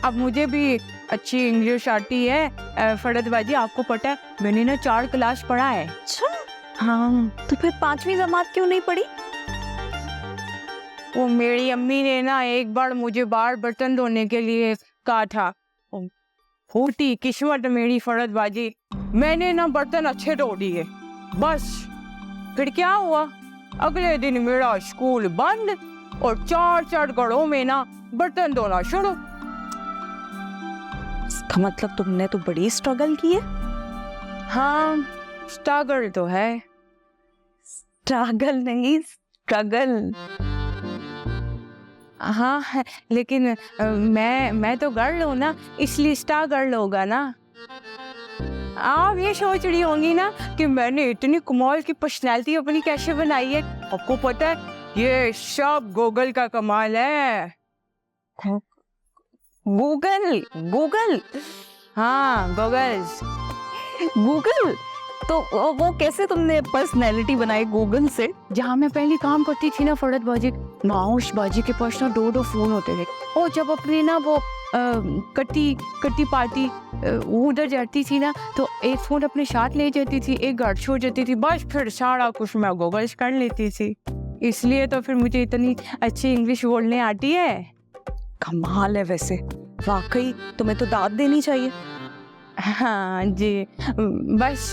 अब मुझे भी अच्छी इंग्लिश आती है। फरहत बाजी, आपको पता है मैंने ना 4 क्लास पढ़ा है। अच्छा, हाँ, तो फिर 5वीं जमात क्यों नहीं पढ़ी? वो मेरी अम्मी ने ना एक बार मुझे बाहर बर्तन धोने के लिए कहा था। फूटी किस्मत मेरी फरहत बाजी, मैंने ना बर्तन अच्छे धो दिए। बस फिर क्या हुआ, अगले दिन मेरा स्कूल बंद और 4 घरों में ना बर्तन धोना शुरू। इसका मतलब तुमने तो बड़ी स्ट्रगल की है। हाँ, स्ट्रगल तो है। स्ट्रगल नहीं, स्ट्रगल। हाँ है, लेकिन मैं तो गर्ल हूँ ना, इसलिए स्टार गर्ल होगा ना। आप ये सोच रही होंगी ना कि मैंने इतनी कमाल की पर्सनैलिटी अपनी कैसे बनाई है। आपको पता है ये सब गूगल का कमाल है। गूगल? गूगल? हाँ, गूगल तो वो कैसे तुमने पर्सनैलिटी बनाई गूगल से? जहाँ मैं पहले काम करती थी ना फरहत बाजी, माउश बाजी के पास ना 2 फोन होते थे। और जब अपनी ना वो कट्टी पार्टी उधर जाती थी ना, तो एक फोन अपने साथ ले जाती थी, एक घर छोड़ जाती थी, बस फिर सारा कुछ मैं गूगल कर लेती थी। इसलिए तो फिर मुझे इतनी अच्छी इंग्लिश बोलने आती है। कमाल है वैसे, वाकई तुम्हें तो दाद देनी चाहिए। हाँ जी, बस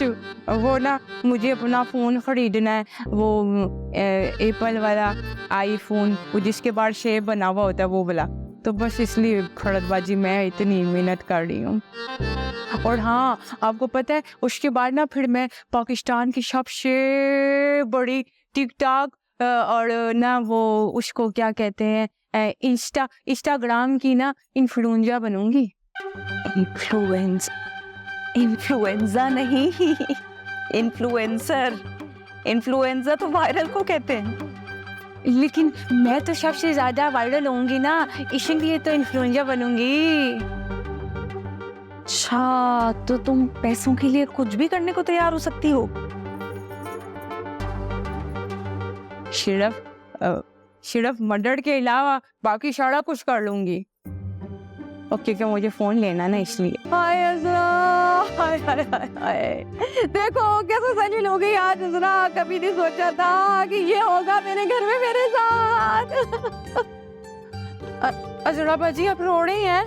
वो ना मुझे अपना फ़ोन ख़रीदना है, वो एप्पल वाला आईफोन, वो जिसके बाद शेप बना हुआ होता है वो वाला। तो बस इसलिए फरहत बाजी मैं इतनी मेहनत कर रही हूँ। और हाँ, आपको पता है उसके बाद ना फिर मैं पाकिस्तान की सबसे बड़ी टिकटॉक और ना वो उसको क्या कहते हैं इंस्टाग्राम की ना इन्फ्लुएंसर बनूंगी। इन्फ्लुएंजा नहीं, इन्फ्लुएंसर। इन्फ्लुएंजा तो वायरल को कहते हैं। लेकिन मैं तो सबसे ज्यादा वायरल होंगी ना, इसीलिए तो इन्फ्लुएंसर बनूंगी। अच्छा, तो तुम पैसों के लिए कुछ भी करने को तैयार हो सकती हो। सिर्फ मर्डर के अलावा बाकी सारा कुछ कर लूंगी। ओके, क्या मुझे फोन लेना ना इसलिए। हाय अज़रा, हाय हाय हाय हाय, देखो कैसे सलील हो गई आज अज़रा। कभी नहीं सोचा था कि ये होगा मेरे घर में मेरे साथ। अज़रा बाजी, आप रो रही हैं?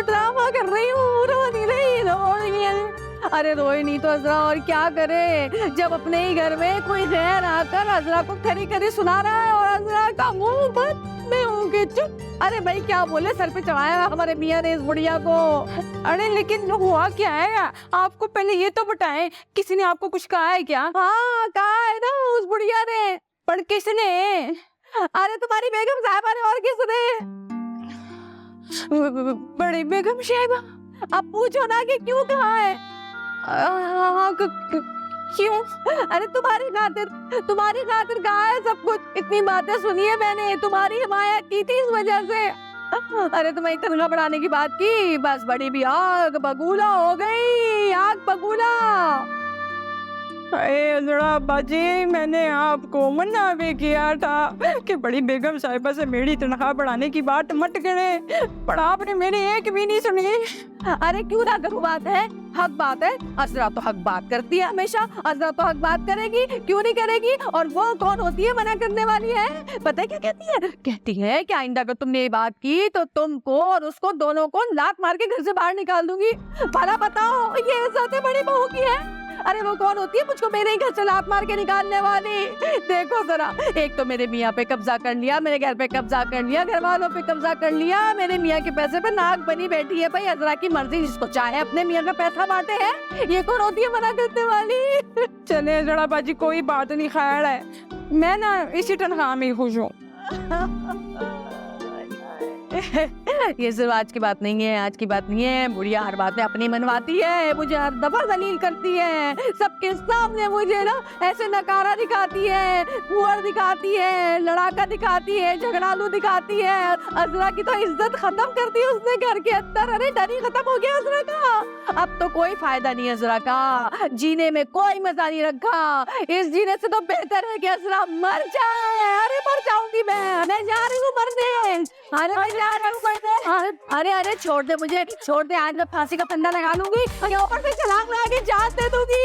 ड्रामा कर रही हूँ, रो नहीं रही, रो रही है। अरे रोए नहीं तो अज़रा और क्या करे, जब अपने ही घर में कोई गैर आकर अज़रा को खरी खरी सुना रहा है और अज़रा का मुंह बंद में हो गया चुप। अरे भाई क्या बोले, सर पे चढ़ाया हमारे मियाँ ने इस बुढ़िया को। अरे लेकिन हुआ क्या है, आपको पहले ये तो बताएं, किसी ने आपको कुछ कहा है क्या? हाँ कहा है ना उस बुढ़िया ने। पर किसने? अरे तुम्हारी बेगम साहिबा ने, और किसने? बड़ी बेगम साहिबा। अब पूछो ना कि क्यों कहा है। क्यों? अरे तुम्हारी खातिर कहा है सब कुछ। इतनी बातें सुनी है मैंने, तुम्हारी हिमायत की थी इस वजह से। अरे तुम्हें तनख्वाह बढ़ाने की बात की, बस बड़ी भी आग बबूला हो गई, आग बबूला। अज़रा बाजी, मैंने आपको मना भी किया था कि बड़ी बेगम साहिबा से मेरी तनख्वाह बढ़ाने की बात मत करें, पर आपने मेरी एक भी नहीं सुनी। अरे क्यों ना करूं, बात है, हक बात है। अज़रा तो हक बात करती है हमेशा, अज़रा तो हक बात करेगी, क्यों नहीं करेगी। और वो कौन होती है मना करने वाली है? पता है क्या कहती है? कहती है कि आइंदा अगर तुमने ये बात की तो तुमको और उसको दोनों को लात मार के घर से बाहर निकाल दूंगी। भला बताओ ये इज्जत बड़ी बहू की है? अरे वो कौन होती है मुझको मेरे ही घर से लात मार के निकालने वाली? देखो जरा, एक तो मेरे मियाँ पे कब्जा कर लिया, मेरे घर पे कब्जा कर लिया, घर वालों पे कब्जा कर लिया, मेरे मियाँ के पैसे पे नाक बनी बैठी है। भाई अज़रा की मर्जी, जिसको चाहे अपने मियाँ का पैसा बांटे है। ये कौन होती है मना करने वाली? चले अज़रा बाजी, कोई बात नहीं, खैर है, मैं ना इसी तनख्वाह में खुश हूँ। ये सिर्फ आज की बात नहीं है, आज की बात नहीं है। बुढ़िया हर बात में अपनी मनवाती है, मुझे हर दफा जलील करती है, सबके सामने मुझे ना ऐसे नकारा दिखाती है, कुंवर दिखाती है, लड़ाका दिखाती है, झगड़ालू दिखाती है। अज़रा की तो इज्जत खत्म कर दी उसने घर के अंदर। अरे डर ही खत्म हो गया अज़रा का। अब तो कोई फायदा नहीं अज़रा का, जीने में कोई मजा नहीं रखा। इस जीने से तो बेहतर है कि अज़रा मर जाए। अरे मर जाऊंगी मैं जा रही हूँ मरने। अरे अरे छोड़ दे मुझे, छोड़ दे, आज मैं फांसी का फंदा लगा लूंगी और यहाँ ऊपर से छलांग लगा के जान दे दूंगी।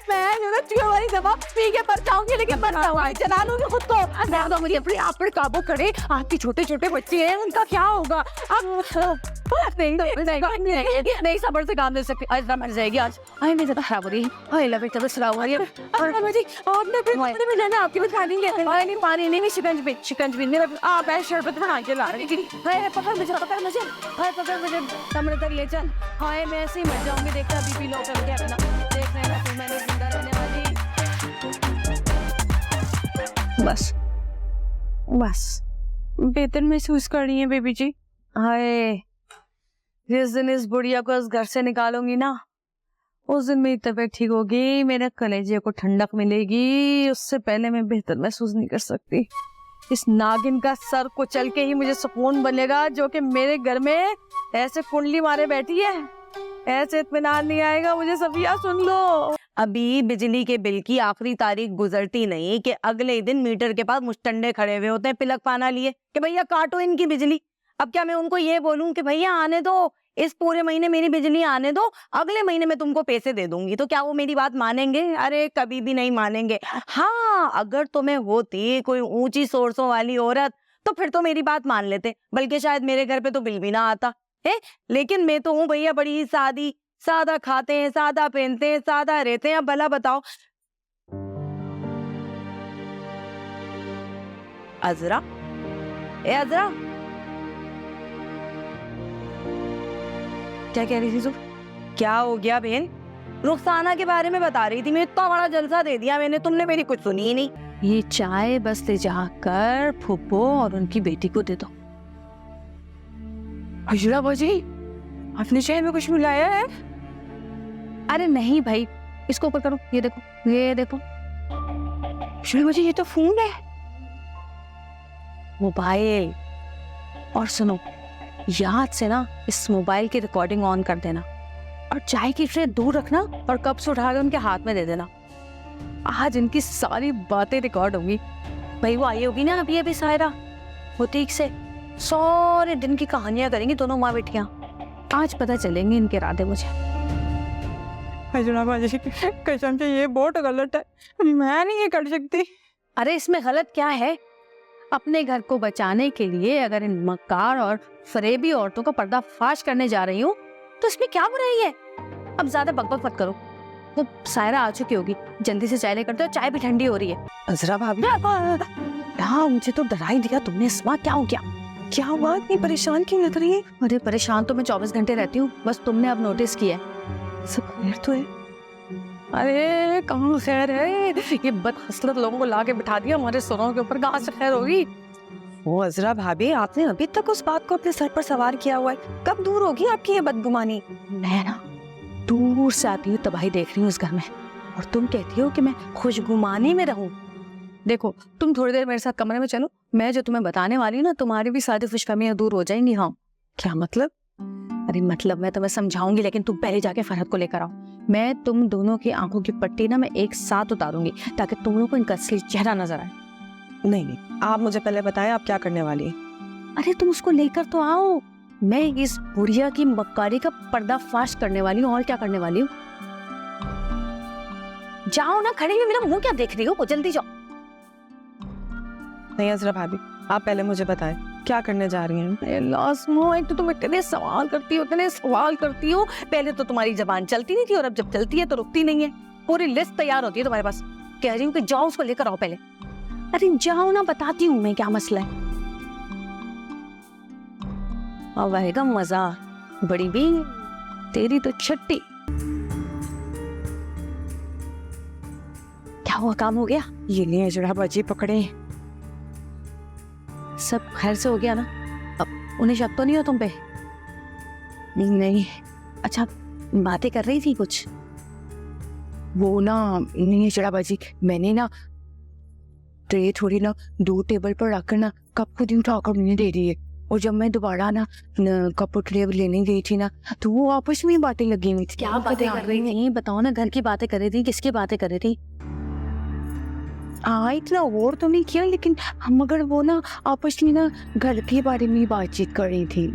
मैं जो ना चुहे वाली दवा पी के मर जाऊंगी, लेकिन मर जाऊंगी, चला लूंगी खुद को। मैं तो मुझे अपने आप पर काबू करे। आपके छोटे छोटे बच्चे हैं, उनका क्या होगा? अब नहीं सबर से काम ले सकती। आज मर जाएगी आज। आई मेरी तबीयत खराब हो रही है। आई लव तबीयत खराब हो रही है। और फिर लेना आपकी बात खा लेंगे। नहीं पानी नहीं, शिकंजी मेरा आप ऐसे शरबत बना के ला रही थी। हाय पकड़ मुझे, हाय पकड़ मुझे, कमरे तक ले चल। हाय मैं ऐसे ही मर जाऊंगी, देखता बीपी लो करके अपना। देख लेना फिर मैंने जिंदा रहने वाली। बस बेहतर महसूस कर रही है बेबी जी। हाय जिस दिन इस बुढ़िया को इस घर से निकालूंगी ना, उस दिन मेरी तबीयत ठीक होगी, मेरे कलेजे को ठंडक मिलेगी। उससे पहले मैं बेहतर महसूस नहीं कर सकती। इस नागिन का सर कुचल के ही मुझे सुकून बनेगा, जो कि मेरे घर में ऐसे कुंडली मारे बैठी है। ऐसे इत्मीनान नहीं आएगा मुझे। सफिया सुन लो, अभी बिजली के बिल की आखिरी तारीख गुजरती नहीं कि अगले दिन मीटर के पास मुस्टंडे खड़े हुए होते हैं पिलक पाना लिए कि भैया काटो इनकी बिजली। अब क्या मैं उनको ये बोलूं कि भैया आने दो, इस पूरे महीने मेरी बिजली आने दो, अगले महीने में तुमको पैसे दे दूंगी, तो क्या वो मेरी बात मानेंगे? अरे कभी भी नहीं मानेंगे। हाँ, अगर तुम्हें होती कोई ऊंची सोर्सों वाली औरत तो फिर तो मेरी बात मान लेते, बल्कि शायद मेरे घर पे तो बिल भी ना आता है। लेकिन मैं तो हूँ भैया बड़ी ही सादी, सादा खाते हैं, सादा पहनते हैं, सादा रहते हैं। अब भला बताओ अजरा, ए अजरा, क्या कह रही थी तू? क्या हो गया बहन? रुखसाना के बारे में बता रही थी। मैं इतना बड़ा जलसा दे दिया मैंने, तुमने मेरी कुछ सुनी ही नहीं। ये चाय बस ले जाकर फूफो और उनकी बेटी को दे दो। हजरा बाजी, आपने चाय में कुछ मिलाया है? अरे नहीं भाई, इसको ऊपर करो, ये देखो, ये देखो। हजरा बाजी, ये तो फोन है। मोबाइल। और सुनो, याद से ना इस मोबाइल की रिकॉर्डिंग ऑन कर देना और चाय की ट्रे दूर रखना और कप से उठाकर उनके हाथ में दे देना। आज इनकी सारी बातें रिकॉर्ड होंगी। भाई वो आई होगी ना अभी अभी सायरा, वो ठीक से सारे दिन की कहानियां करेंगी दोनों माँ बेटियां। आज पता चलेंगे इनके इरादे मुझे। हजरा बाजी, कसम से ये बहुत गलत है, मैं नहीं ये कर सकती। अरे इसमें गलत क्या है? अपने घर को बचाने के लिए अगर इन मक्कार और फरेबी औरतों का पर्दाफाश करने जा रही हूँ तो इसमें क्या बुराई है? अब ज्यादा बकबक मत करो। वो सायरा आ चुकी होगी, जल्दी से चाय लेकर दो, चाय भी ठंडी हो रही है। अजरा भाभी, हाँ मुझे तो डरा ही दिया तुमने। इस्मा क्या हो गया? क्या हुआ? इतनी परेशान क्यों लग रही है? अरे परेशान तो मैं 24 घंटे रहती हूँ, बस तुमने अब नोटिस किया है। सब खैर तो है? अरे कहाँ खैर है? ये बदहसलत लोगों को लाके बिठा दिया हमारे सरों के ऊपर, कहाँ से खैर होगी? वो अजरा भाभी, आपने अभी तक उस बात को अपने सर पर सवार किया हुआ है। कब दूर होगी आपकी ये बदगुमानी? मैं ना दूर से आती हूँ, तबाही देख रही हूँ इस घर में, और तुम कहती हो कि मैं खुशगुमानी में रहूं। देखो तुम थोड़ी देर मेरे साथ कमरे में चलो, मैं जो तुम्हें बताने वाली हूँ ना, तुम्हारी भी सारी खुशफहमियां दूर हो जाएंगी। हाँ क्या मतलब? अरे मतलब मैं तुम्हें समझाऊंगी, लेकिन तुम पहले जाके फरहत को लेकर आओ। मैं तुम दोनों की आंखों की पट्टी ना मैं एक साथ उतारूंगी ताकि तुम लोगों को इनका असली चेहरा नजर आए। नहीं, आप मुझे पहले बताएं आप क्या करने वाली हैं? अरे तुम उसको लेकर तो आओ। मैं इस बुढ़िया की मक्कारी का पर्दाफाश करने वाली हूँ। और क्या करने वाली हूँ? जाओ ना, खड़ी हुई मेरा मुंह क्या देख रही हो? जल्दी जाओ। नहीं अजरा भाभी, आप पहले मुझे बताएं क्या करने जा रही हैं? लाज़मो, एक तो तुम इतने सवाल करती हो, पहले तो तुम्हारी जबान चलती नहीं थी और अब जब चलती है तो रुकती नहीं है। पूरी लिस्ट तैयार होती है तुम्हारे पास। कह रही हूँ कि जाओ उसको लेकर आओ पहले। अरे जाओ ना, बताती हूँ मैं क्या मसला है। अब आएगा मजा। बड़ी भी तेरी तो छट्टी। क्या हुआ, काम हो गया? ये लिए अजरा बाजी, पकड़े। सब खैर से हो गया ना? अब उन्हें शक तो नहीं हो तुम पे? नहीं। अच्छा, बातें कर रही थी कुछ? वो ना, नहीं अजरा बाजी, मैंने ना ट्रे थोड़ी ना दूध टेबल पर रखकर ना कप खुद ही उठाकर मुझे दे दी है, और जब मैं दोबारा ना कप ट्रे लेने गई थी ना, तो वो आपस में बातें लगी हुई थी। क्या बातें कर रही थी? बताओ ना, घर की बातें कर रही थी? किसकी बातें कर रही थी? हाँ इतना और तो नहीं किया, लेकिन हम अगर वो ना आपस में ना घर के बारे में ही बातचीत कर रही थी।